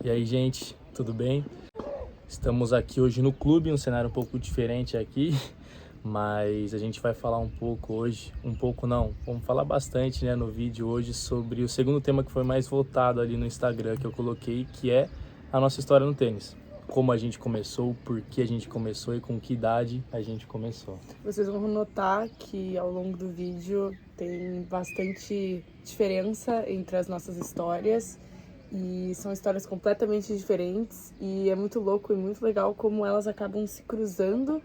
E aí, gente, tudo bem? Estamos aqui hoje no clube, um cenário um pouco diferente aqui, mas a gente vai falar um pouco hoje, um pouco não, vamos falar bastante, né, no vídeo hoje sobre o segundo tema que foi mais votado ali no Instagram que eu coloquei, que é a nossa história no tênis. Como a gente começou, por que a gente começou e com que idade a gente começou. Vocês vão notar que ao longo do vídeo tem bastante diferença entre as nossas histórias e são histórias completamente diferentes e é muito louco e muito legal como elas acabam se cruzando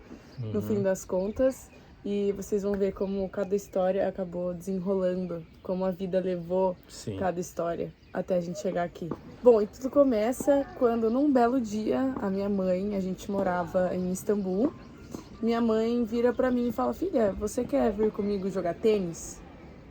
no fim das contas e vocês vão ver como cada história acabou desenrolando, como a vida levou Sim. cada história até a gente chegar aqui. Bom, e tudo começa quando num belo dia a minha mãe, a gente morava em Istambul, minha mãe vira pra mim e fala: filha, você quer vir comigo jogar tênis?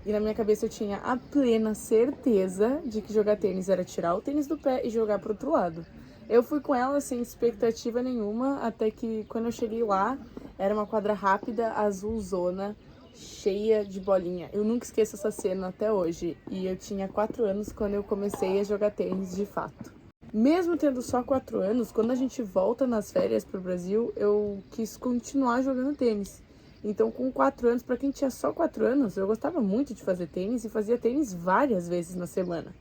E na minha cabeça eu tinha a plena certeza de que jogar tênis era tirar o tênis do pé e jogar pro outro lado. Eu fui com ela sem expectativa nenhuma, até que quando eu cheguei lá, era uma quadra rápida, azulzona, cheia de bolinha. Eu nunca esqueço essa cena até hoje. E eu tinha 4 anos quando eu comecei a jogar tênis de fato. Mesmo tendo só 4 anos, quando a gente volta nas férias pro Brasil, eu quis continuar jogando tênis. Então, com 4 anos, pra quem tinha só 4 anos, eu gostava muito de fazer tênis e fazia tênis várias vezes na semana.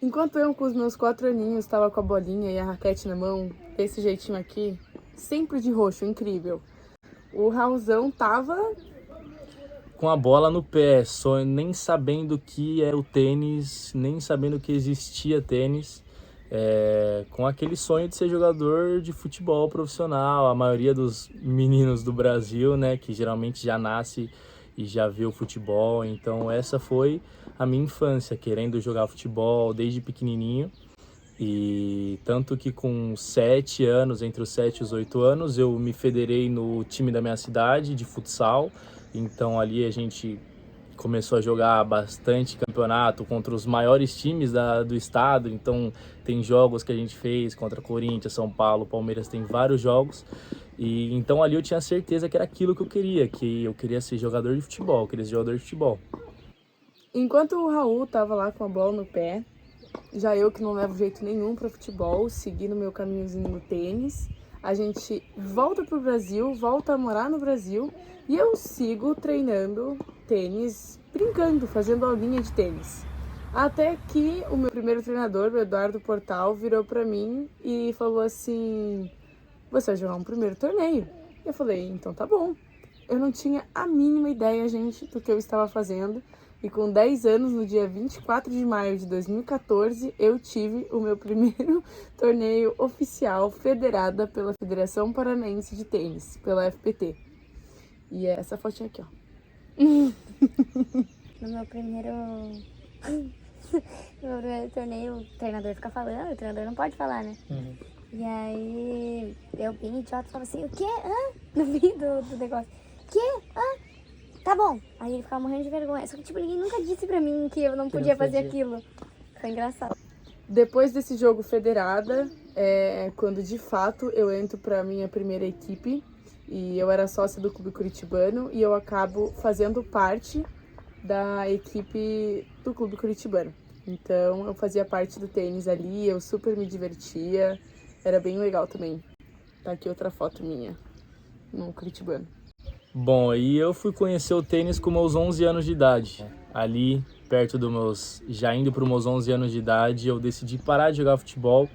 Enquanto eu, com os meus 4 aninhos, estava com a bolinha e a raquete na mão, desse jeitinho aqui, sempre de roxo, incrível. O Raulzão tava Com a bola no pé, só nem sabendo o que era o tênis, nem sabendo que existia tênis, com aquele sonho de ser jogador de futebol profissional. A maioria dos meninos do Brasil, né, que geralmente já nasce e já vê o futebol. Então essa foi a minha infância, querendo jogar futebol desde pequenininho. E tanto que com 7 anos, entre os 7 e os 8 anos, eu me federei no time da minha cidade de futsal. Então ali a gente começou a jogar bastante campeonato contra os maiores times do estado. Então tem jogos que a gente fez contra Corinthians, São Paulo, Palmeiras, tem vários jogos. E então ali eu tinha certeza que era aquilo que eu queria ser jogador de futebol, eu queria ser jogador de futebol. Enquanto o Raul tava lá com a bola no pé, já eu que não levo jeito nenhum para futebol, seguindo meu caminhozinho no tênis, a gente volta pro Brasil, volta a morar no Brasil e eu sigo treinando tênis, brincando, fazendo aulinha de tênis. Até que o meu primeiro treinador, o Eduardo Portal, virou para mim e falou assim: você vai jogar um primeiro torneio. Eu falei: então tá bom. Eu não tinha a mínima ideia, gente, do que eu estava fazendo. E com 10 anos, no dia 24 de maio de 2014, eu tive o meu primeiro torneio oficial federada pela Federação Paranaense de Tênis, pela FPT. E é essa fotinha aqui, ó. No meu primeiro torneio, o treinador fica falando, o treinador não pode falar, né? E aí, eu bem idiota, falava assim: o quê? No meio do negócio. Quê? Tá bom. Aí ele ficava morrendo de vergonha. Só que, tipo, ninguém nunca disse pra mim que eu não podia fazer aquilo. Foi engraçado. Depois desse jogo federada, quando de fato eu entro pra minha primeira equipe, e eu era sócia do Clube Curitibano, e eu acabo fazendo parte da equipe do Clube Curitibano. Então eu fazia parte do tênis ali, eu super me divertia, era bem legal também. Tá aqui outra foto minha no Curitibano. Bom, aí eu fui conhecer o tênis com meus 11 anos de idade. Ali, perto dos meus... Já indo para os meus 11 anos de idade, eu decidi parar de jogar futebol.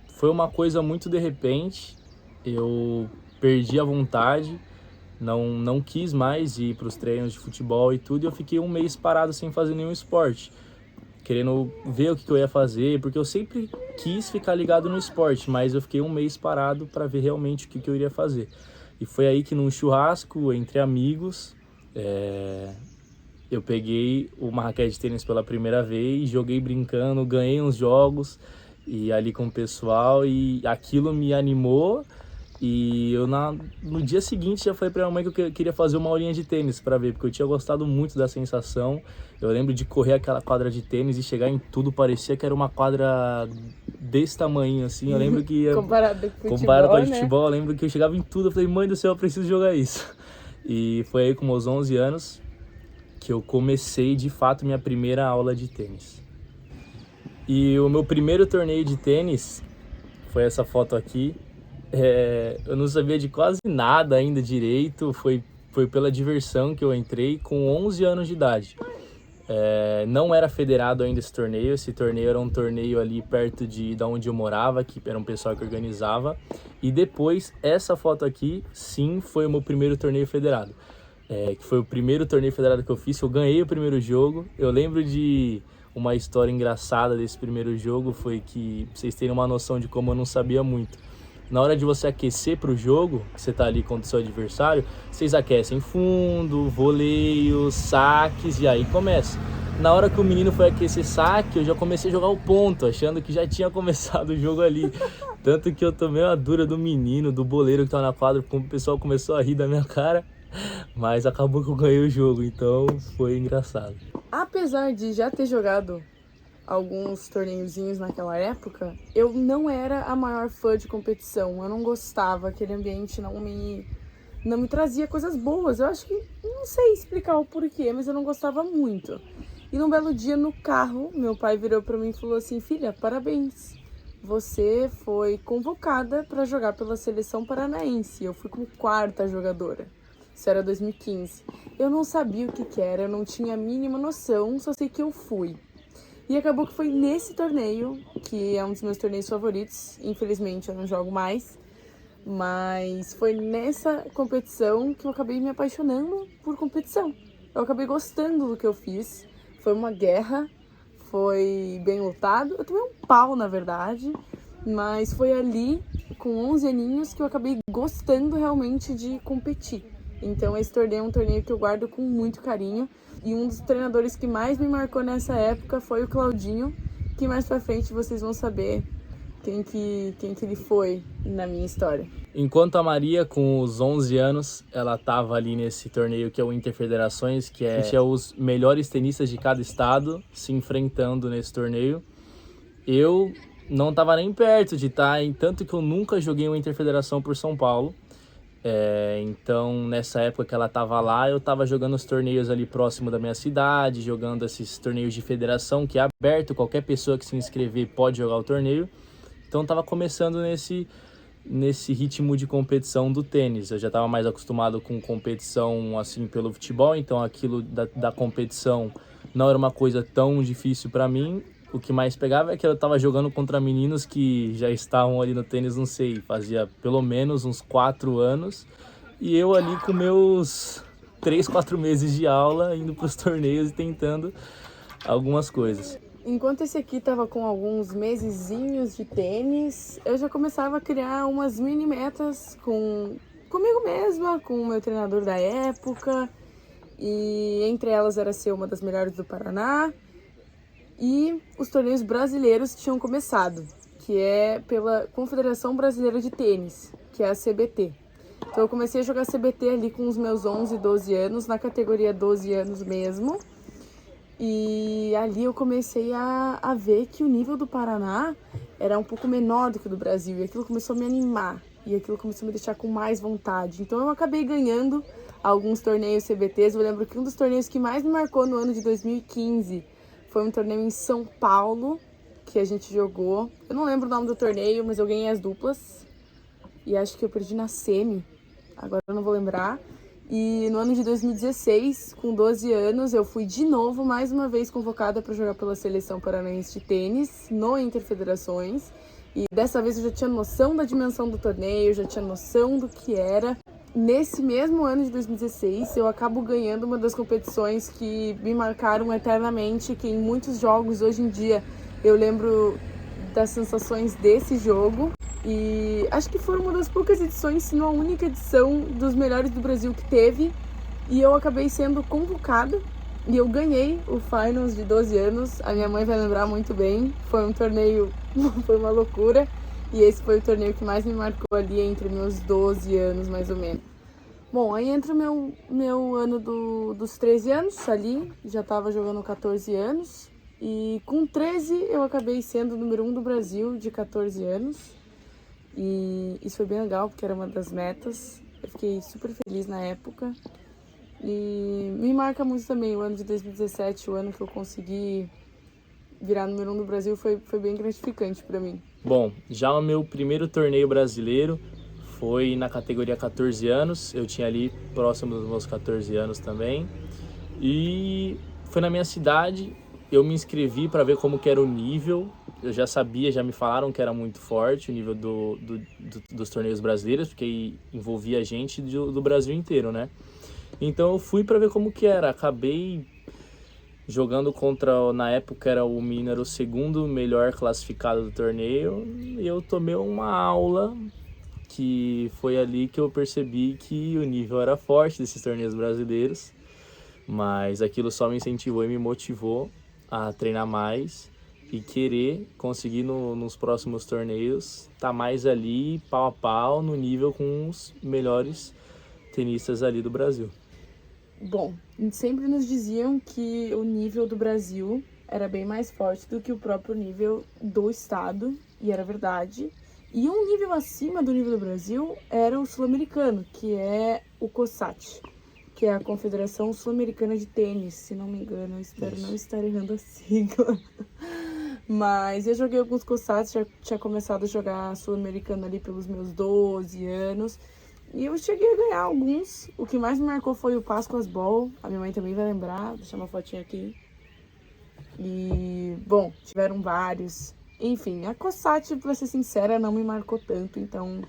Foi uma coisa muito de repente. Eu perdi a vontade, não quis mais ir para os treinos de futebol e tudo. E eu fiquei um mês parado sem fazer nenhum esporte, querendo ver o que eu ia fazer, porque eu sempre quis ficar ligado no esporte, mas eu fiquei um mês parado para ver realmente o que eu iria fazer. E foi aí que num churrasco entre amigos, eu peguei uma raquete de tênis pela primeira vez, joguei brincando, ganhei uns jogos e ali com o pessoal, e aquilo me animou. E eu no dia seguinte já falei pra minha mãe que eu queria fazer uma aulinha de tênis pra ver, porque eu tinha gostado muito da sensação. Eu lembro de correr aquela quadra de tênis e chegar em tudo, parecia que era uma quadra desse tamanho, assim. Eu lembro que... Comparado com futebol, comparado com a né? futebol, eu lembro que eu chegava em tudo, eu falei: mãe do céu, eu preciso jogar isso. E foi aí com meus 11 anos que eu comecei de fato minha primeira aula de tênis. E o meu primeiro torneio de tênis foi essa foto aqui. Eu não sabia de quase nada ainda direito, foi pela diversão que eu entrei com 11 anos de idade. Não era federado ainda esse torneio era um torneio ali perto da onde eu morava, que era um pessoal que organizava. E depois, essa foto aqui, sim, foi o meu primeiro torneio federado. Que foi o primeiro torneio federado que eu fiz, eu ganhei o primeiro jogo. Eu lembro de uma história engraçada desse primeiro jogo, foi que, pra vocês terem uma noção de como eu não sabia muito. Na hora de você aquecer para o jogo, você tá ali contra o seu adversário, vocês aquecem fundo, voleio, saques e aí começa. Na hora que o menino foi aquecer saque, eu já comecei a jogar o ponto, achando que já tinha começado o jogo ali. Tanto que eu tomei uma dura do menino, do boleiro que tava na quadra, o pessoal começou a rir da minha cara, mas acabou que eu ganhei o jogo, então foi engraçado. Apesar de já ter jogado alguns torneiozinhos naquela época, eu não era a maior fã de competição. Eu não gostava, aquele ambiente não me trazia coisas boas. Eu acho que, não sei explicar o porquê, mas eu não gostava muito. E num belo dia no carro, meu pai virou pra mim e falou assim: filha, parabéns, você foi convocada para jogar pela seleção paranaense. Eu fui como 4ª jogadora. Isso era 2015. Eu não sabia o que era, eu não tinha a mínima noção, só sei que eu fui. E acabou que foi nesse torneio, que é um dos meus torneios favoritos. Infelizmente eu não jogo mais, mas foi nessa competição que eu acabei me apaixonando por competição. Eu acabei gostando do que eu fiz. Foi uma guerra, foi bem lutado. Eu tomei um pau, na verdade, mas foi ali, com 11 aninhos, que eu acabei gostando realmente de competir. Então esse torneio é um torneio que eu guardo com muito carinho. E um dos treinadores que mais me marcou nessa época foi o Claudinho, que mais pra frente vocês vão saber quem que ele foi na minha história. Enquanto a Maria, com os 11 anos, ela tava ali nesse torneio que é o Interfederações, que é os melhores tenistas de cada estado se enfrentando nesse torneio. Eu não tava nem perto de estar, tanto que eu nunca joguei uma Interfederação por São Paulo. Então, nessa época que ela tava lá, eu tava jogando os torneios ali próximo da minha cidade, jogando esses torneios de federação, que é aberto, qualquer pessoa que se inscrever pode jogar o torneio. Então, tava começando nesse ritmo de competição do tênis. Eu já tava mais acostumado com competição, assim, pelo futebol, então aquilo da competição não era uma coisa tão difícil para mim. O que mais pegava é que eu tava jogando contra meninos que já estavam ali no tênis, não sei, fazia pelo menos uns 4 anos. E eu ali com meus 3, 4 meses de aula, indo pros torneios e tentando algumas coisas. Enquanto esse aqui tava com alguns mesezinhos de tênis, eu já começava a criar umas mini metas comigo mesma, com o meu treinador da época. E entre elas era ser uma das melhores do Paraná. E os torneios brasileiros tinham começado, que é pela Confederação Brasileira de Tênis, que é a CBT. Então eu comecei a jogar CBT ali com os meus 11, 12 anos, na categoria 12 anos mesmo. E ali eu comecei a ver que o nível do Paraná era um pouco menor do que o do Brasil. E aquilo começou a me animar, e aquilo começou a me deixar com mais vontade. Então eu acabei ganhando alguns torneios CBTs. Eu lembro que um dos torneios que mais me marcou no ano de 2015 foi um torneio em São Paulo, que a gente jogou. Eu não lembro o nome do torneio, mas eu ganhei as duplas. E acho que eu perdi na semi. Agora eu não vou lembrar. E no ano de 2016, com 12 anos, eu fui de novo, mais uma vez, convocada para jogar pela Seleção Paranaense de Tênis, no Interfederações. E dessa vez eu já tinha noção da dimensão do torneio, já tinha noção do que era. Nesse mesmo ano de 2016, eu acabo ganhando uma das competições que me marcaram eternamente, que em muitos jogos hoje em dia eu lembro das sensações desse jogo. E acho que foi uma das poucas edições, se não a única edição dos melhores do Brasil que teve. E eu acabei sendo convocada e eu ganhei o Finals de 12 anos. A minha mãe vai lembrar muito bem, foi um torneio, foi uma loucura. E esse foi o torneio que mais me marcou ali entre meus 12 anos, mais ou menos. Bom, aí entra o meu ano dos 13 anos ali, já estava jogando 14 anos. E com 13 eu acabei sendo o número 1 do Brasil de 14 anos. E isso foi bem legal, porque era uma das metas. Eu fiquei super feliz na época. E me marca muito também o ano de 2017, o ano que eu consegui virar número 1 do Brasil foi bem gratificante para mim. Bom, já o meu primeiro torneio brasileiro foi na categoria 14 anos. Eu tinha ali próximo dos meus 14 anos também. E foi na minha cidade. Eu me inscrevi para ver como que era o nível. Eu já sabia, já me falaram que era muito forte o nível dos torneios brasileiros, porque envolvia gente do Brasil inteiro, né? Então eu fui para ver como que era. Acabei jogando contra, na época era o menino, era o segundo melhor classificado do torneio. E eu tomei uma aula, que foi ali que eu percebi que o nível era forte desses torneios brasileiros. Mas aquilo só me incentivou e me motivou a treinar mais e querer conseguir nos próximos torneios estar mais ali, pau a pau, no nível com os melhores tenistas ali do Brasil. Bom, sempre nos diziam que o nível do Brasil era bem mais forte do que o próprio nível do estado, e era verdade. E um nível acima do nível do Brasil era o sul-americano, que é o COSAT, que é a Confederação Sul-Americana de Tênis, se não me engano, eu espero não estar errando a sigla. Mas eu joguei alguns COSATs, já tinha começado a jogar sul-americano ali pelos meus 12 anos, e eu cheguei a ganhar alguns. O que mais me marcou foi o Pascuas Ball, a minha mãe também vai lembrar, vou deixar uma fotinha aqui. E, bom, tiveram vários. Enfim, a COSAT, pra ser sincera, não me marcou tanto, então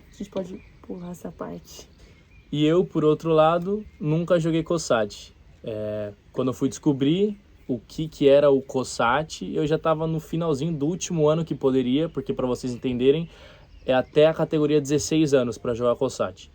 a gente pode pular essa parte. E eu, por outro lado, nunca joguei COSAT. Quando eu fui descobrir o que era o COSAT, eu já estava no finalzinho do último ano que poderia, porque para vocês entenderem, é até a categoria 16 anos para jogar COSAT.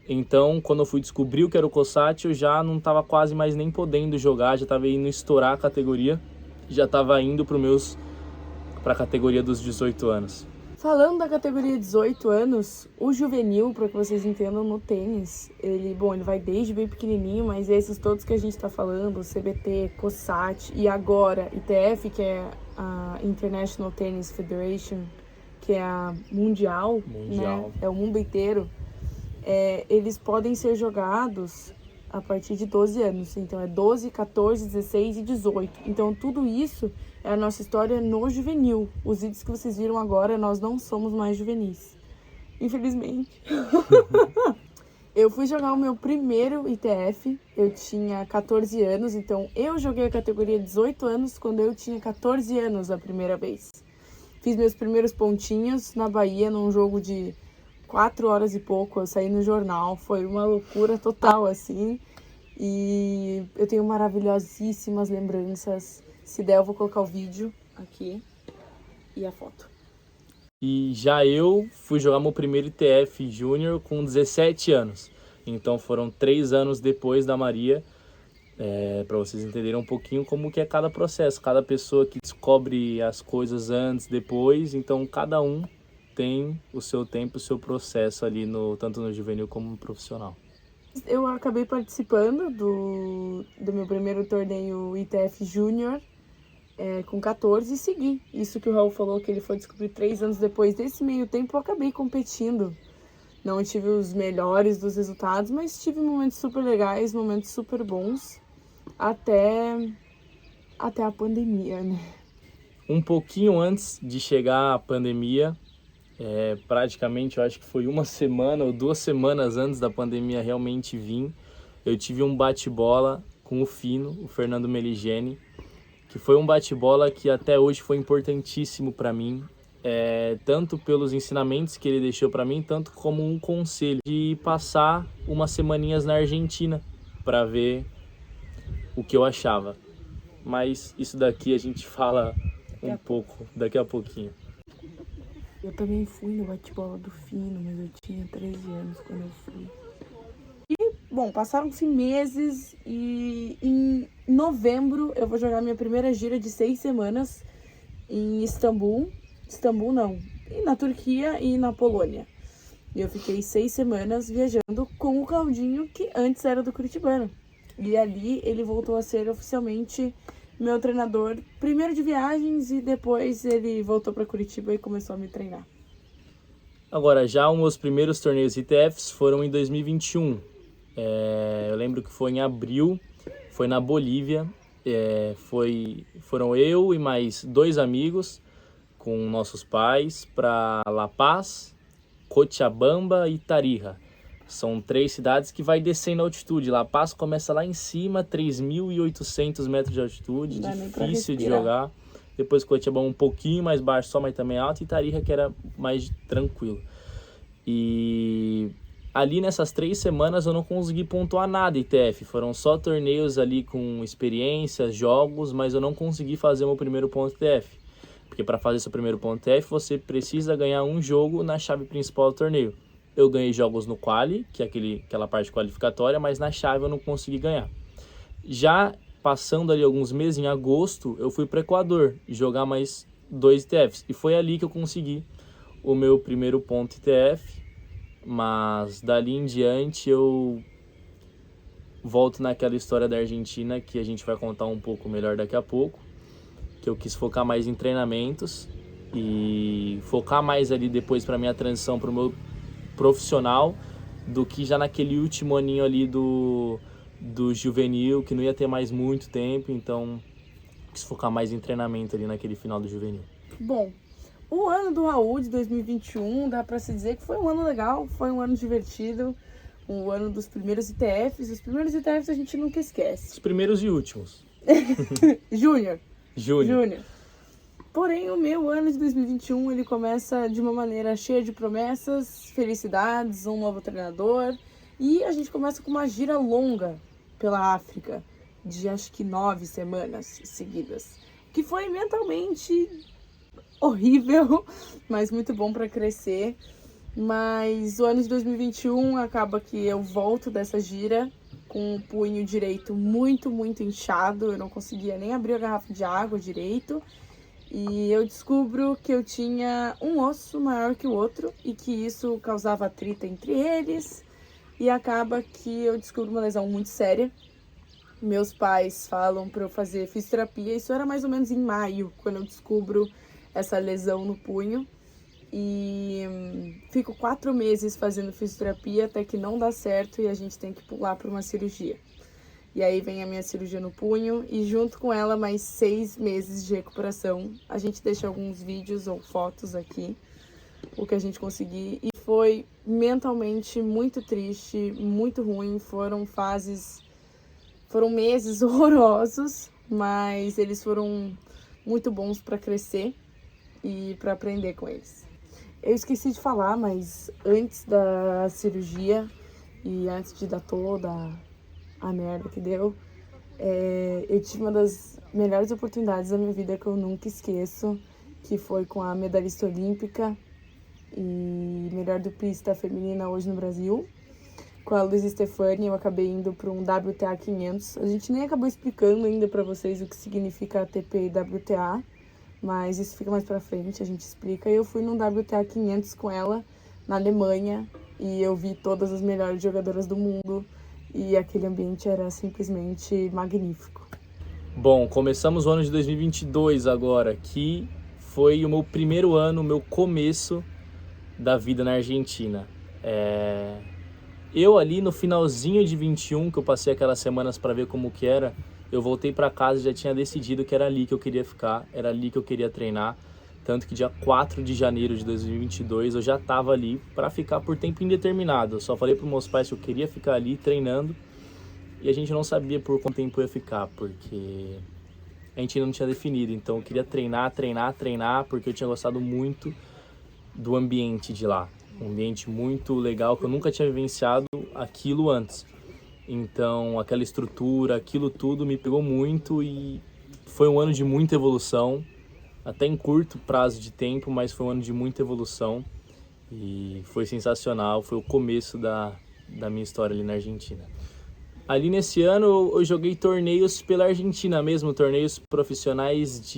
Então, quando eu fui descobrir o que era o COSAT, eu já não estava quase mais nem podendo jogar, já estava indo estourar a categoria, já estava indo para a categoria dos 18 anos. Falando da categoria 18 anos, o juvenil, para que vocês entendam, no tênis, ele vai desde bem pequenininho, mas esses todos que a gente está falando, CBT, COSAT e agora ITF, que é a International Tennis Federation, que é a mundial. Né? É o mundo inteiro, eles podem ser jogados a partir de 12 anos. Então é 12, 14, 16 e 18. Então tudo isso é a nossa história no juvenil. Os vídeos que vocês viram agora, nós não somos mais juvenis, infelizmente. Eu fui jogar o meu primeiro ITF, eu tinha 14 anos, então eu joguei a categoria 18 anos quando eu tinha 14 anos a primeira vez. Fiz meus primeiros pontinhos na Bahia, num jogo de 4 horas e pouco, eu saí no jornal, foi uma loucura total, assim. E eu tenho maravilhosíssimas lembranças. Se der, eu vou colocar o vídeo aqui e a foto. E já eu fui jogar meu primeiro ITF Júnior com 17 anos. Então foram 3 anos depois da Maria, para vocês entenderem um pouquinho como que é cada processo. Cada pessoa que descobre as coisas antes, depois, então cada um tem o seu tempo, o seu processo ali, tanto no juvenil como no profissional. Eu acabei participando do meu primeiro torneio ITF Júnior com 14 e segui. Isso que o Raul falou, que ele foi descobrir 3 anos depois. Desse meio tempo eu acabei competindo. Não tive os melhores dos resultados, mas tive momentos super legais, momentos super bons, até a pandemia, né? Um pouquinho antes de chegar a pandemia, praticamente eu acho que foi 1 semana ou 2 semanas antes da pandemia realmente vir, eu tive um bate-bola com o Fino, o Fernando Meligeni, que foi um bate-bola que até hoje foi importantíssimo para mim, tanto pelos ensinamentos que ele deixou para mim, tanto como um conselho de passar umas semaninhas na Argentina para ver o que eu achava. Mas isso daqui a gente fala um pouco daqui a pouquinho. Eu também fui no bate-bola do Fino, mas eu tinha 13 anos quando eu fui. E, bom, passaram-se meses e em novembro eu vou jogar minha primeira gira de 6 semanas em Istambul. Istambul não, na Turquia e na Polônia. E eu fiquei 6 semanas viajando com o Claudinho, que antes era do Curitibano. E ali ele voltou a ser oficialmente meu treinador, primeiro de viagens, e depois ele voltou para Curitiba e começou a me treinar. Agora, já os meus primeiros torneios ITFs foram em 2021. Eu lembro que foi em abril, foi na Bolívia. Foram eu e mais 2 amigos com nossos pais para La Paz, Cochabamba e Tarija. São 3 cidades que vai descendo a altitude. La Paz começa lá em cima, 3.800 metros de altitude, Não dá nem pra difícil de respirar. jogar. Depois Cochabamba um pouquinho mais baixo só, mas também alto. E Tarija que era mais tranquilo. E ali nessas 3 semanas eu não consegui pontuar nada ITF. Foram só torneios ali com experiências, jogos, mas eu não consegui fazer o meu primeiro ponto ITF. Porque para fazer seu primeiro ponto ITF você precisa ganhar um jogo na chave principal do torneio. Eu ganhei jogos no quali, que é aquela parte qualificatória, mas na chave eu não consegui ganhar. Já passando ali alguns meses, em agosto, eu fui para o Equador jogar mais 2 ITFs. E foi ali que eu consegui o meu primeiro ponto ITF. Mas dali em diante eu volto naquela história da Argentina que a gente vai contar um pouco melhor daqui a pouco. Que eu quis focar mais em treinamentos e focar mais ali depois para minha transição para o meu profissional do que já naquele último aninho ali do juvenil, que não ia ter mais muito tempo, então quis focar mais em treinamento ali naquele final do juvenil. Bom, o ano do Raul de 2021, dá pra se dizer que foi um ano legal, foi um ano divertido, um ano dos primeiros ITFs. Os primeiros ITFs a gente nunca esquece. Os primeiros e últimos. Júnior. Júnior. Porém, o meu ano de 2021, ele começa de uma maneira cheia de promessas, felicidades, um novo treinador. E a gente começa com uma gira longa pela África, de acho que 9 semanas seguidas. Que foi mentalmente horrível, mas muito bom para crescer. Mas o ano de 2021 acaba que eu volto dessa gira com o punho direito muito, muito inchado. Eu não conseguia nem abrir a garrafa de água direito. E eu descubro que eu tinha um osso maior que o outro e que isso causava atrito entre eles. E acaba que eu descubro uma lesão muito séria. Meus pais falam para eu fazer fisioterapia. Isso era mais ou menos em maio, quando eu descubro essa lesão no punho. E fico 4 meses fazendo fisioterapia até que não dá certo e a gente tem que pular para uma cirurgia. E aí vem a minha cirurgia no punho e junto com ela mais 6 meses de recuperação. A gente deixa alguns vídeos ou fotos aqui, o que a gente conseguir. E foi mentalmente muito triste, muito ruim. Foram meses horrorosos, mas eles foram muito bons para crescer e para aprender com eles. Eu esqueci de falar, mas antes da cirurgia e antes de dar toda a merda que deu, eu tive uma das melhores oportunidades da minha vida que eu nunca esqueço, que foi com a medalhista olímpica e melhor duplista feminina hoje no Brasil, com a Luiz Stefani. Eu acabei indo para um WTA 500. A gente nem acabou explicando ainda para vocês o que significa ATP e WTA, mas isso fica mais pra frente, a gente explica. E eu fui num WTA 500 com ela na Alemanha e eu vi todas as melhores jogadoras do mundo e aquele ambiente era simplesmente magnífico. Bom, começamos o ano de 2022 agora, que foi o meu primeiro ano, o meu começo da vida na Argentina. Eu ali no finalzinho de 21, que eu passei aquelas semanas para ver como que era, eu voltei para casa e já tinha decidido que era ali que eu queria ficar, era ali que eu queria treinar. Tanto que dia 4 de janeiro de 2022 eu já estava ali para ficar por tempo indeterminado. Eu só falei para os meus pais que eu queria ficar ali treinando e a gente não sabia por quanto tempo eu ia ficar, porque a gente ainda não tinha definido. Então eu queria treinar, porque eu tinha gostado muito do ambiente de lá. Um ambiente muito legal, que eu nunca tinha vivenciado aquilo antes. Então aquela estrutura, aquilo tudo me pegou muito e foi um ano de muita evolução. Até em curto prazo de tempo, mas foi um ano de muita evolução e foi sensacional, foi o começo da minha história ali na Argentina. Ali nesse ano eu joguei torneios pela Argentina mesmo, torneios profissionais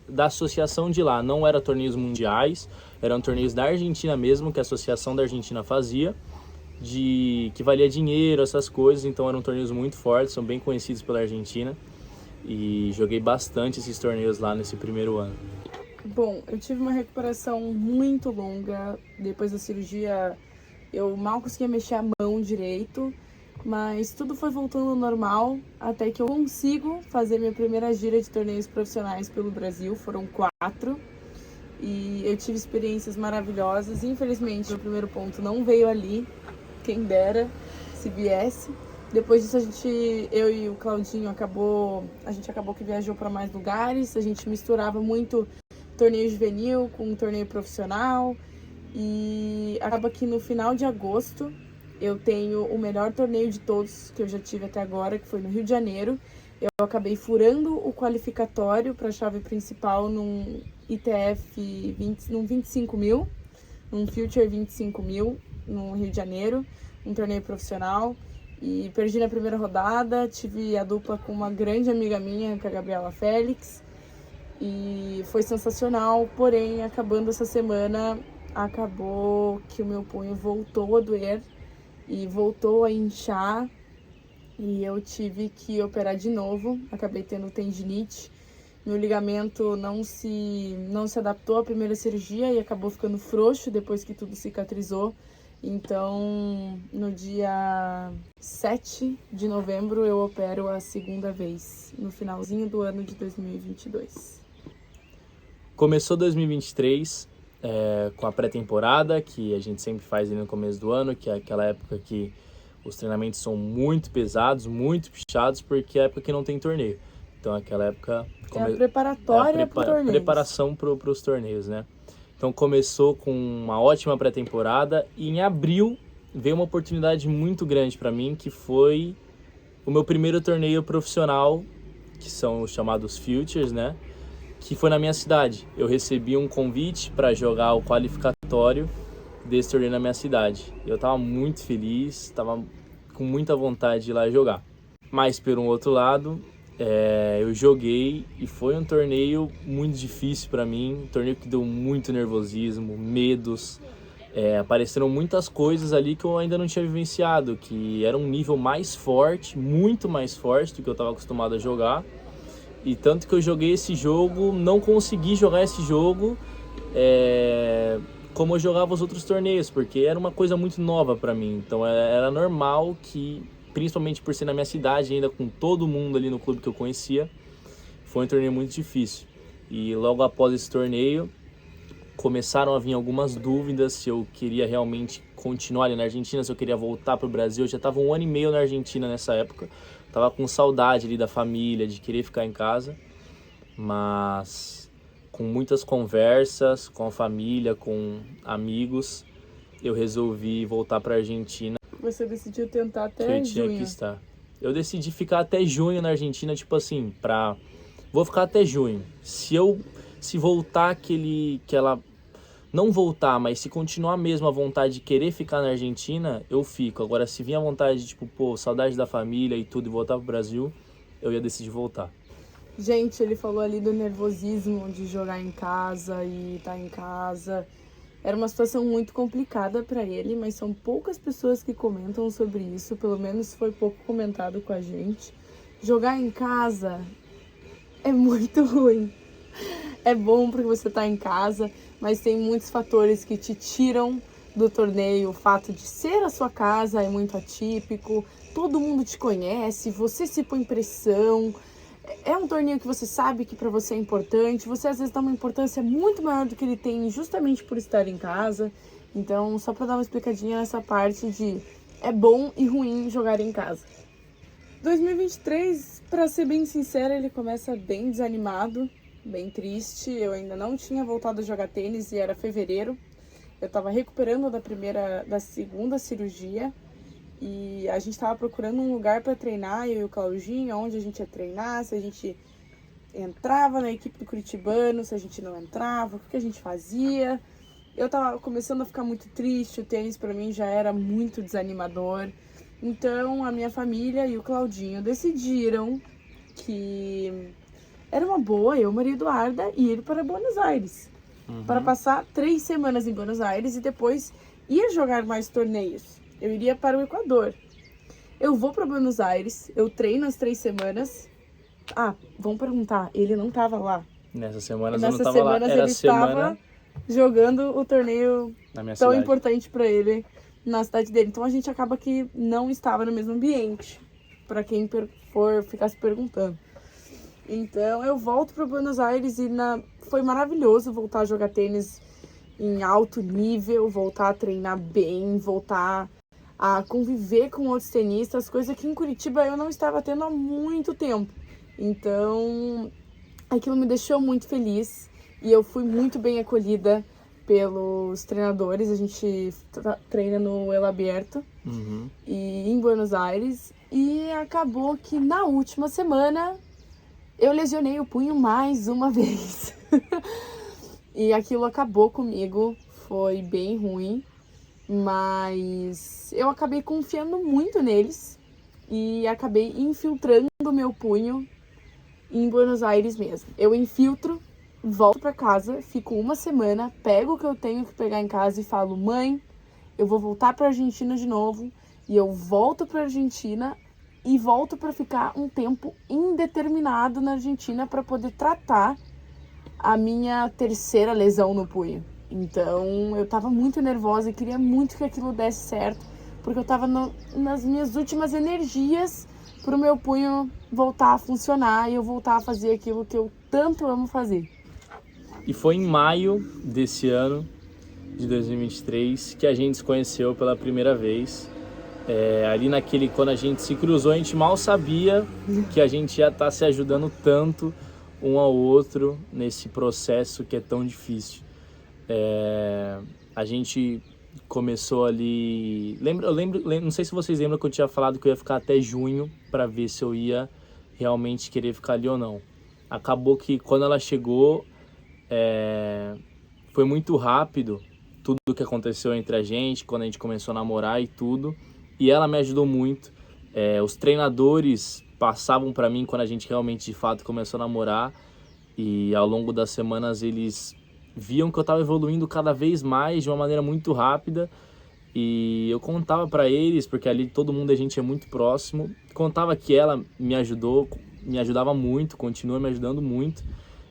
da associação de lá, não eram torneios mundiais, eram torneios da Argentina mesmo, que a associação da Argentina fazia, que valia dinheiro, essas coisas, então eram torneios muito fortes, são bem conhecidos pela Argentina. E joguei bastante esses torneios lá nesse primeiro ano. Bom, eu tive uma recuperação muito longa. Depois da cirurgia, eu mal conseguia mexer a mão direito. Mas tudo foi voltando ao normal até que eu consigo fazer minha primeira gira de torneios profissionais pelo Brasil. Foram 4 e eu tive experiências maravilhosas. Infelizmente, meu primeiro ponto não veio ali, quem dera se viesse. Depois disso, eu e o Claudinho a gente acabou que viajou para mais lugares. A gente misturava muito torneio juvenil com torneio profissional. E acaba que no final de agosto eu tenho o melhor torneio de todos que eu já tive até agora, que foi no Rio de Janeiro. Eu acabei furando o qualificatório para a chave principal num ITF num 25 mil, num Future 25 mil no Rio de Janeiro, um torneio profissional. E perdi na primeira rodada, tive a dupla com uma grande amiga minha, que é a Gabriela Félix. E foi sensacional, porém, acabando essa semana, acabou que o meu punho voltou a doer e voltou a inchar. E eu tive que operar de novo, acabei tendo tendinite. Meu ligamento não se adaptou à primeira cirurgia e acabou ficando frouxo depois que tudo cicatrizou. Então, no dia 7 de novembro, eu opero a segunda vez, no finalzinho do ano de 2022. Começou 2023 com a pré-temporada, que a gente sempre faz no começo do ano, que é aquela época que os treinamentos são muito pesados, muito puxados, porque é a época que não tem torneio. Então, aquela época... É a preparatória para o torneio. Preparação para os torneios, né? Então começou com uma ótima pré-temporada e em abril veio uma oportunidade muito grande para mim, que foi o meu primeiro torneio profissional, que são os chamados Futures, né? Que foi na minha cidade. Eu recebi um convite para jogar o qualificatório desse torneio na minha cidade. Eu estava muito feliz, estava com muita vontade de ir lá jogar. Mas, por um outro lado, eu joguei e foi um torneio muito difícil para mim, um torneio que deu muito nervosismo, medos, apareceram muitas coisas ali que eu ainda não tinha vivenciado, que era um nível mais forte, muito mais forte do que eu estava acostumado a jogar, e tanto que eu joguei esse jogo, não consegui jogar esse jogo como eu jogava os outros torneios, porque era uma coisa muito nova para mim, então era normal que, principalmente por ser na minha cidade, ainda com todo mundo ali no clube que eu conhecia, foi um torneio muito difícil. E logo após esse torneio, começaram a vir algumas dúvidas se eu queria realmente continuar ali na Argentina, se eu queria voltar para o Brasil. Eu já estava 1 ano e meio na Argentina nessa época, estava com saudade ali da família, de querer ficar em casa, mas com muitas conversas com a família, com amigos, eu resolvi voltar para a Argentina. Você decidiu tentar até junho. Tinha que estar. Eu decidi ficar até junho na Argentina, tipo assim, vou ficar até junho. Se voltar não voltar, mas se continuar mesmo a vontade de querer ficar na Argentina, eu fico. Agora, se vir a vontade de, tipo, saudade da família e tudo, e voltar pro Brasil, eu ia decidir voltar. Gente, ele falou ali do nervosismo de jogar em casa e estar em casa. Era uma situação muito complicada para ele, mas são poucas pessoas que comentam sobre isso, pelo menos foi pouco comentado com a gente. Jogar em casa é muito ruim. É bom porque você tá em casa, mas tem muitos fatores que te tiram do torneio. O fato de ser a sua casa é muito atípico, todo mundo te conhece, você se põe pressão. É um torneio que você sabe que para você é importante, você às vezes dá uma importância muito maior do que ele tem justamente por estar em casa. Então, só para dar uma explicadinha nessa parte de é bom e ruim jogar em casa. 2023, para ser bem sincera, ele começa bem desanimado, bem triste. Eu ainda não tinha voltado a jogar tênis e era fevereiro. Eu estava recuperando da segunda cirurgia. E a gente estava procurando um lugar para treinar, eu e o Claudinho, onde a gente ia treinar, se a gente entrava na equipe do Curitibano, se a gente não entrava, o que a gente fazia. Eu estava começando a ficar muito triste, o tênis para mim já era muito desanimador. Então a minha família e o Claudinho decidiram que era uma boa eu, Maria Eduarda, ir para Buenos Aires. Para passar 3 semanas em Buenos Aires e depois ir jogar mais torneios. Eu iria para o Equador. Eu vou para Buenos Aires, eu treino as 3 semanas. Vão perguntar, ele não estava lá. Nessas semanas eu não estava lá. Era ele estava jogando o torneio na minha tão cidade. Importante para ele na cidade dele. Então a gente acaba que não estava no mesmo ambiente, para quem for ficar se perguntando. Então eu volto para Buenos Aires e foi maravilhoso voltar a jogar tênis em alto nível, voltar a treinar bem, voltar a conviver com outros tenistas, coisa que em Curitiba eu não estava tendo há muito tempo. Então aquilo me deixou muito feliz e eu fui muito bem acolhida pelos treinadores. A gente treina no El Abierto e em Buenos Aires, e acabou que na última semana eu lesionei o punho mais uma vez. E aquilo acabou comigo, foi bem ruim, mas eu acabei confiando muito neles e acabei infiltrando o meu punho em Buenos Aires mesmo. Eu infiltro, volto para casa, fico uma semana, pego o que eu tenho que pegar em casa e falo: mãe, eu vou voltar para Argentina de novo. E eu volto para Argentina e volto para ficar um tempo indeterminado na Argentina para poder tratar a minha terceira lesão no punho. Então eu tava muito nervosa e queria muito que aquilo desse certo, porque eu tava nas minhas últimas energias pro meu punho voltar a funcionar e eu voltar a fazer aquilo que eu tanto amo fazer. E foi em maio desse ano, de 2023, que a gente se conheceu pela primeira vez. Ali quando a gente se cruzou, a gente mal sabia que a gente ia estar se ajudando tanto um ao outro nesse processo que é tão difícil. A gente começou ali... Eu lembro, não sei se vocês lembram que eu tinha falado que eu ia ficar até junho para ver se eu ia realmente querer ficar ali ou não. Acabou que quando ela chegou, foi muito rápido tudo o que aconteceu entre a gente, quando a gente começou a namorar e tudo. E ela me ajudou muito. Os treinadores passavam para mim quando a gente realmente, de fato, começou a namorar. E ao longo das semanas eles viam que eu estava evoluindo cada vez mais de uma maneira muito rápida. E eu contava para eles, porque ali todo mundo, a gente é muito próximo. Contava que ela me ajudava muito, continua me ajudando muito.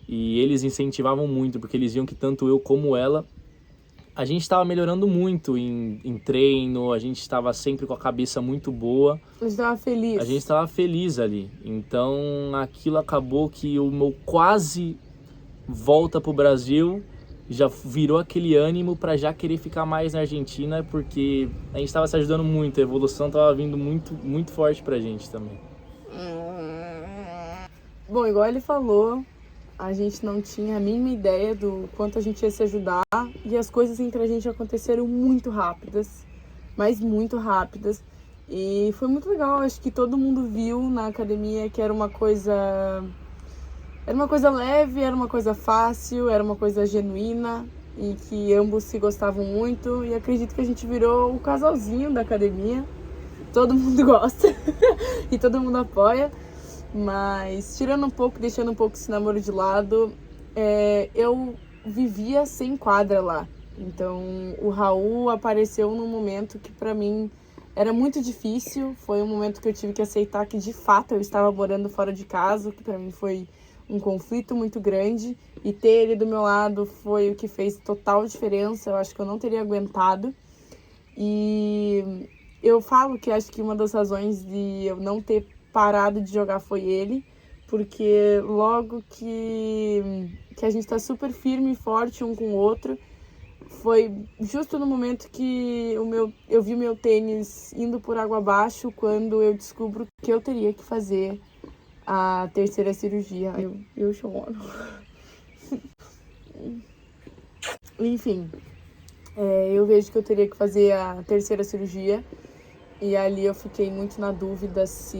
E eles incentivavam muito, porque eles viam que tanto eu como ela, a gente estava melhorando muito em treino, a gente estava sempre com a cabeça muito boa. A gente estava feliz. A gente estava feliz ali. Então aquilo acabou que o meu quase volta pro Brasil já virou aquele ânimo para já querer ficar mais na Argentina, porque a gente estava se ajudando muito, a evolução estava vindo muito, muito forte pra gente também. Bom, igual ele falou, a gente não tinha a mínima ideia do quanto a gente ia se ajudar, e as coisas entre a gente aconteceram muito rápidas, mas muito rápidas. E foi muito legal, acho que todo mundo viu na academia que era uma coisa leve, era uma coisa fácil, era uma coisa genuína e que ambos se gostavam muito. E acredito que a gente virou o casalzinho da academia. Todo mundo gosta e todo mundo apoia. Mas tirando um pouco, deixando um pouco esse namoro de lado, eu vivia sem quadra lá. Então o Raul apareceu num momento que pra mim era muito difícil. Foi um momento que eu tive que aceitar que de fato eu estava morando fora de casa, que pra mim foi um conflito muito grande, e ter ele do meu lado foi o que fez total diferença. Eu acho que eu não teria aguentado. E eu falo que acho que uma das razões de eu não ter parado de jogar foi ele, porque logo que a gente tá super firme e forte um com o outro, foi justo no momento que eu vi o meu tênis indo por água abaixo, quando eu descubro que eu teria que fazer a terceira cirurgia. Eu choro. Enfim, eu vejo que eu teria que fazer a terceira cirurgia. E ali eu fiquei muito na dúvida se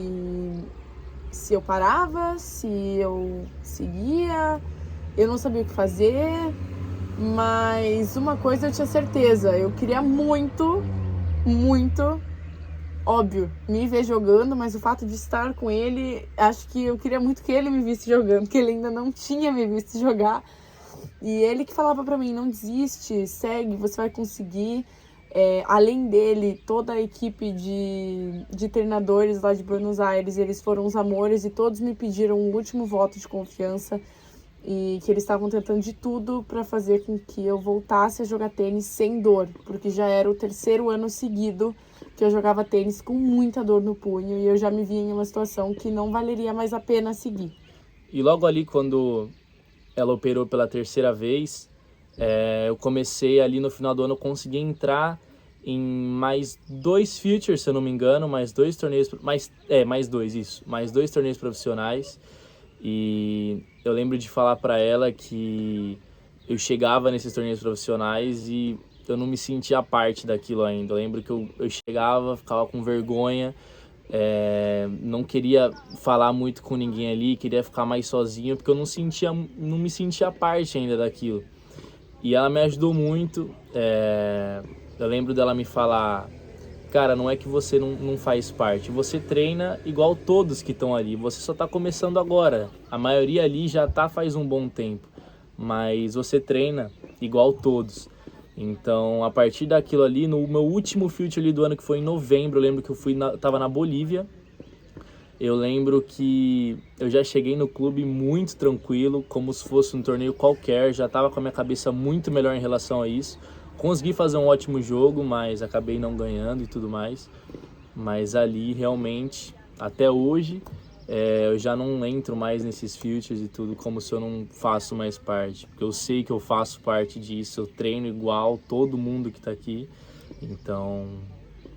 eu parava, se eu seguia. Eu não sabia o que fazer, mas uma coisa eu tinha certeza. Eu queria muito, óbvio, me ver jogando, mas o fato de estar com ele, acho que eu queria muito que ele me visse jogando, porque ele ainda não tinha me visto jogar. E ele que falava pra mim: não desiste, segue, você vai conseguir. Além dele, toda a equipe de treinadores lá de Buenos Aires, eles foram os amores e todos me pediram um último voto de confiança. e que eles estavam tentando de tudo para fazer com que eu voltasse a jogar tênis sem dor, porque já era o 3º ano seguido que eu jogava tênis com muita dor no punho e eu já me via em uma situação que não valeria mais a pena seguir. E logo ali, quando ela operou pela 3ª vez, eu comecei ali no final do ano, eu consegui entrar em mais 2 Futures, se eu não me engano, mais 2 torneios, mais 2 torneios profissionais. E eu lembro de falar pra ela que eu chegava nesses torneios profissionais e eu não me sentia parte daquilo ainda. Eu lembro que eu chegava, ficava com vergonha, não queria falar muito com ninguém ali, queria ficar mais sozinho, porque eu não me sentia parte ainda daquilo. E ela me ajudou muito. Eu lembro dela me falar: cara, não é que você não faz parte, você treina igual todos que estão ali, você só está começando agora. A maioria ali já tá faz um bom tempo, mas você treina igual todos. Então, a partir daquilo ali, no meu último Future ali do ano, que foi em novembro, eu lembro que eu tava na Bolívia. Eu lembro que eu já cheguei no clube muito tranquilo, como se fosse um torneio qualquer, já tava com a minha cabeça muito melhor em relação a isso. Consegui fazer um ótimo jogo, mas acabei não ganhando e tudo mais. Mas ali, realmente, até hoje, eu já não entro mais nesses Futures e tudo, como se eu não faço mais parte. Porque eu sei que eu faço parte disso, eu treino igual todo mundo que tá aqui. Então,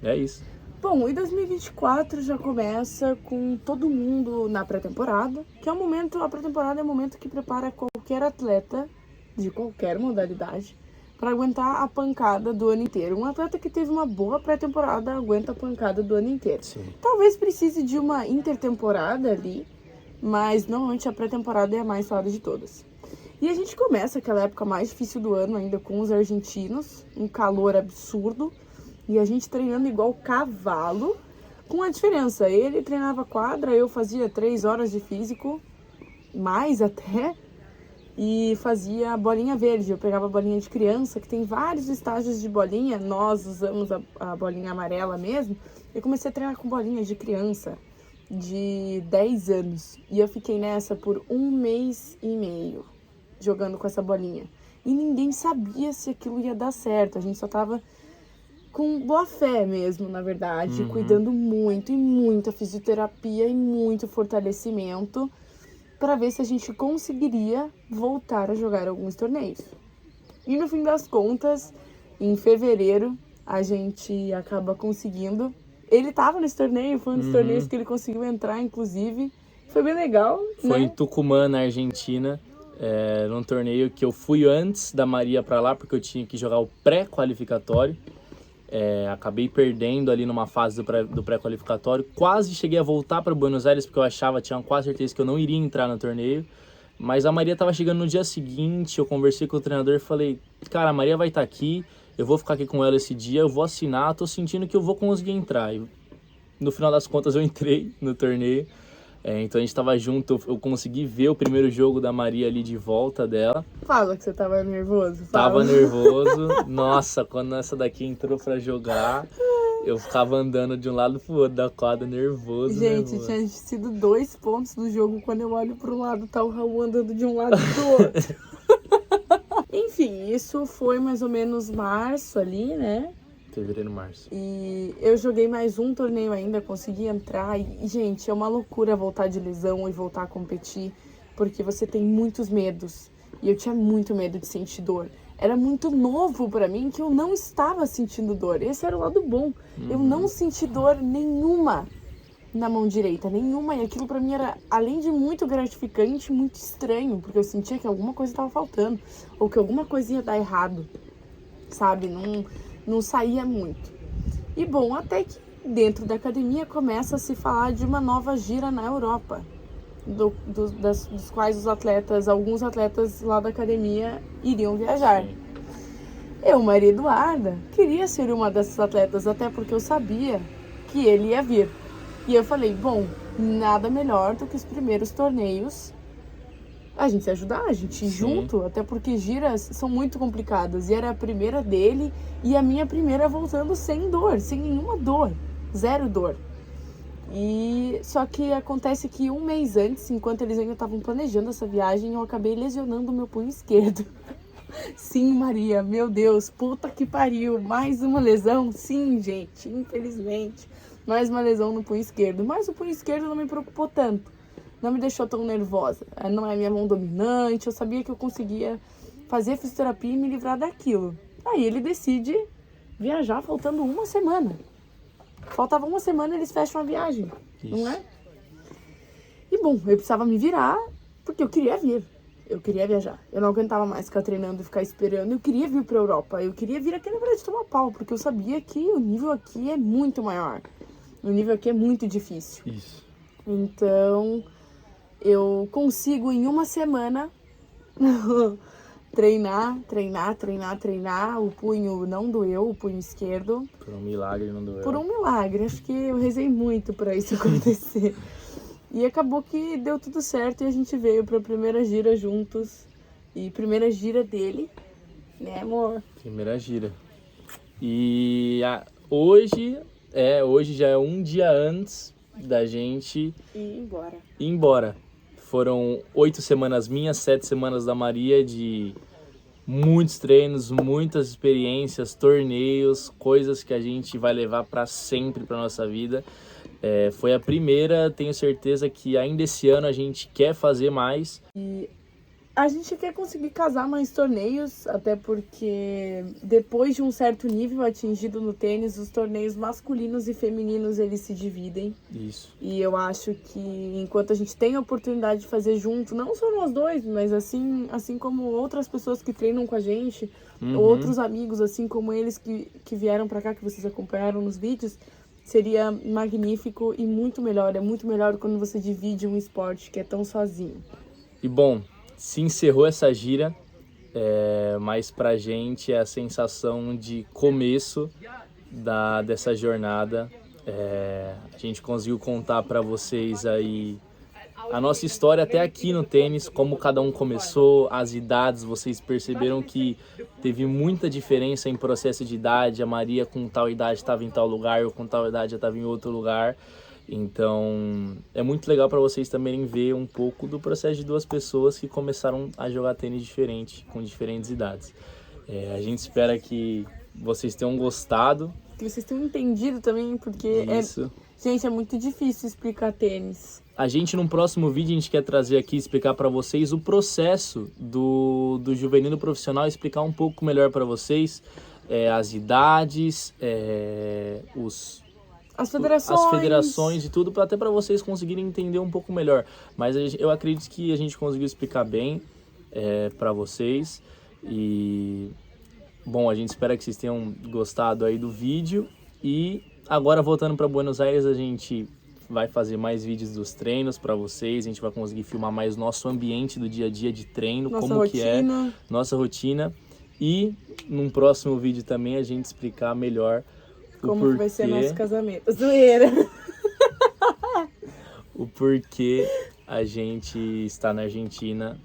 é isso. Bom, e 2024 já começa com todo mundo na pré-temporada, que é o momento, a pré-temporada é o momento que prepara qualquer atleta de qualquer modalidade para aguentar a pancada do ano inteiro. Um atleta que teve uma boa pré-temporada aguenta a pancada do ano inteiro. Sim. Talvez precise de uma intertemporada ali, mas normalmente a pré-temporada é a mais falada de todas. E a gente começa aquela época mais difícil do ano ainda com os argentinos, um calor absurdo, e a gente treinando igual cavalo, com a diferença, ele treinava quadra, eu fazia 3 horas de físico, mais até, e fazia bolinha verde. Eu pegava a bolinha de criança, que tem vários estágios de bolinha, nós usamos a bolinha amarela mesmo. Eu comecei a treinar com bolinhas de criança, de 10 anos, e eu fiquei nessa por 1 mês e meio, jogando com essa bolinha. E ninguém sabia se aquilo ia dar certo, a gente só tava com boa fé mesmo, na verdade, cuidando muito, e muita fisioterapia e muito fortalecimento para ver se a gente conseguiria voltar a jogar alguns torneios. E no fim das contas, em fevereiro, a gente acaba conseguindo. Ele estava nesse torneio, foi um dos torneios que ele conseguiu entrar, inclusive. Foi bem legal, Foi né? em Tucumã, na Argentina, num torneio que eu fui antes da Maria para lá, porque eu tinha que jogar o pré-qualificatório. Acabei perdendo ali numa fase do pré-qualificatório. Quase cheguei a voltar para Buenos Aires, porque eu tinha quase certeza que eu não iria entrar no torneio. Mas a Maria estava chegando no dia seguinte, eu conversei com o treinador e falei: cara, a Maria vai estar aqui, eu vou ficar aqui com ela esse dia, eu vou assinar, tô sentindo que eu vou conseguir entrar. E no final das contas eu entrei no torneio. Então a gente tava junto, eu consegui ver o primeiro jogo da Maria ali de volta dela. Fala que você tava nervoso. Tava nervoso. Nossa, quando essa daqui entrou pra jogar, eu ficava andando de um lado pro outro da quadra, nervoso. Gente, tinha sido 2 pontos do jogo. Quando eu olho pro lado, tá o Raul andando de um lado pro outro. Enfim, isso foi mais ou menos março ali, né? Fevereiro, março. E eu joguei mais um torneio ainda, consegui entrar. E, gente, é uma loucura voltar de lesão e voltar a competir, porque você tem muitos medos. E eu tinha muito medo de sentir dor. Era muito novo pra mim que eu não estava sentindo dor. Esse era o lado bom. Eu não senti dor nenhuma na mão direita, nenhuma. E aquilo pra mim era, além de muito gratificante, muito estranho, porque eu sentia que alguma coisa estava faltando, ou que alguma coisa ia dar errado, sabe? Não saía muito. E bom, até que dentro da academia começa a se falar de uma nova gira na Europa, dos quais alguns atletas lá da academia iriam viajar. Sim. Eu, Maria Eduarda, queria ser uma dessas atletas, até porque eu sabia que ele ia vir. E eu falei, bom, nada melhor do que os primeiros torneios a gente se ajudar, a gente ir junto, até porque giras são muito complicadas. E era a primeira dele e a minha primeira voltando sem dor, sem nenhuma dor, 0 dor. E só que acontece que um mês antes, enquanto eles ainda estavam planejando essa viagem, eu acabei lesionando o meu punho esquerdo. Sim, Maria, meu Deus, puta que pariu, mais uma lesão? Sim, gente, infelizmente, mais uma lesão no punho esquerdo. Mas o punho esquerdo não me preocupou tanto, não me deixou tão nervosa. Não é minha mão dominante, eu sabia que eu conseguia fazer fisioterapia e me livrar daquilo. Aí ele decide viajar faltando uma semana. Faltava uma semana e eles fecham a viagem, não é? E bom, eu precisava me virar, porque eu queria vir. Eu queria viajar. Eu não aguentava mais ficar treinando e ficar esperando. Eu queria vir pra Europa. Eu queria vir aqui, na verdade, tomar pau, porque eu sabia que o nível aqui é muito maior. O nível aqui é muito difícil. Isso. Então, eu consigo em uma semana treinar. O punho não doeu, o punho esquerdo. Por um milagre não doeu. Por um milagre. Acho que eu rezei muito pra isso acontecer. E acabou que deu tudo certo e a gente veio pra primeira gira juntos. E primeira gira dele, né, amor? Primeira gira. E hoje já é um dia antes da gente ir embora. Foram 8 semanas minhas, 7 semanas da Maria, de muitos treinos, muitas experiências, torneios, coisas que a gente vai levar para sempre para nossa vida. Foi a primeira, tenho certeza que ainda esse ano a gente quer fazer mais. E a gente quer conseguir casar mais torneios, até porque depois de um certo nível atingido no tênis, os torneios masculinos e femininos eles se dividem. Isso. E eu acho que enquanto a gente tem a oportunidade de fazer junto, não só nós dois, mas assim como outras pessoas que treinam com a gente, outros amigos, assim como eles que vieram pra cá, que vocês acompanharam nos vídeos, seria magnífico e muito melhor. É muito melhor quando você divide um esporte que é tão sozinho. E bom, se encerrou essa gira, mas pra gente é a sensação de começo dessa jornada. A gente conseguiu contar pra vocês aí a nossa história até aqui no tênis, como cada um começou, as idades. Vocês perceberam que teve muita diferença em processo de idade. A Maria com tal idade estava em tal lugar, eu com tal idade já estava em outro lugar. Então é muito legal para vocês também ver um pouco do processo de duas pessoas que começaram a jogar tênis diferente, com diferentes idades. A gente espera que vocês tenham gostado. Que vocês tenham entendido também, porque gente, é muito difícil explicar tênis. A gente, num próximo vídeo, a gente quer trazer aqui, explicar para vocês o processo do juvenil profissional, explicar um pouco melhor para vocês as idades, as federações e tudo, até para vocês conseguirem entender um pouco melhor. Mas eu acredito que a gente conseguiu explicar bem para vocês. E, bom, a gente espera que vocês tenham gostado aí do vídeo. E agora, voltando para Buenos Aires, a gente vai fazer mais vídeos dos treinos para vocês. A gente vai conseguir filmar mais nosso ambiente do dia a dia de treino, que é nossa rotina. E num próximo vídeo também a gente explicar melhor como que vai ser nosso casamento. Zoeira! O porquê a gente está na Argentina.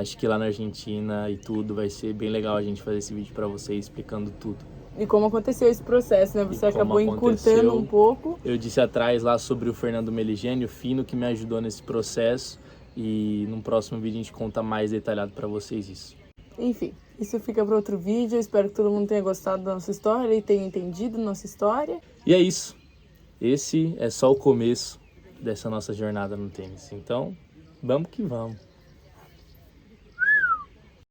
Acho que lá na Argentina e tudo vai ser bem legal a gente fazer esse vídeo para vocês explicando tudo. E como aconteceu esse processo, né? Você acabou encurtando um pouco. Eu disse atrás lá sobre o Fernando Meligeni, o Fino, que me ajudou nesse processo. E no próximo vídeo a gente conta mais detalhado para vocês isso. Enfim, isso fica para outro vídeo. Eu espero que todo mundo tenha gostado da nossa história e tenha entendido nossa história. E é isso. Esse é só o começo dessa nossa jornada no tênis. Então, vamos que vamos.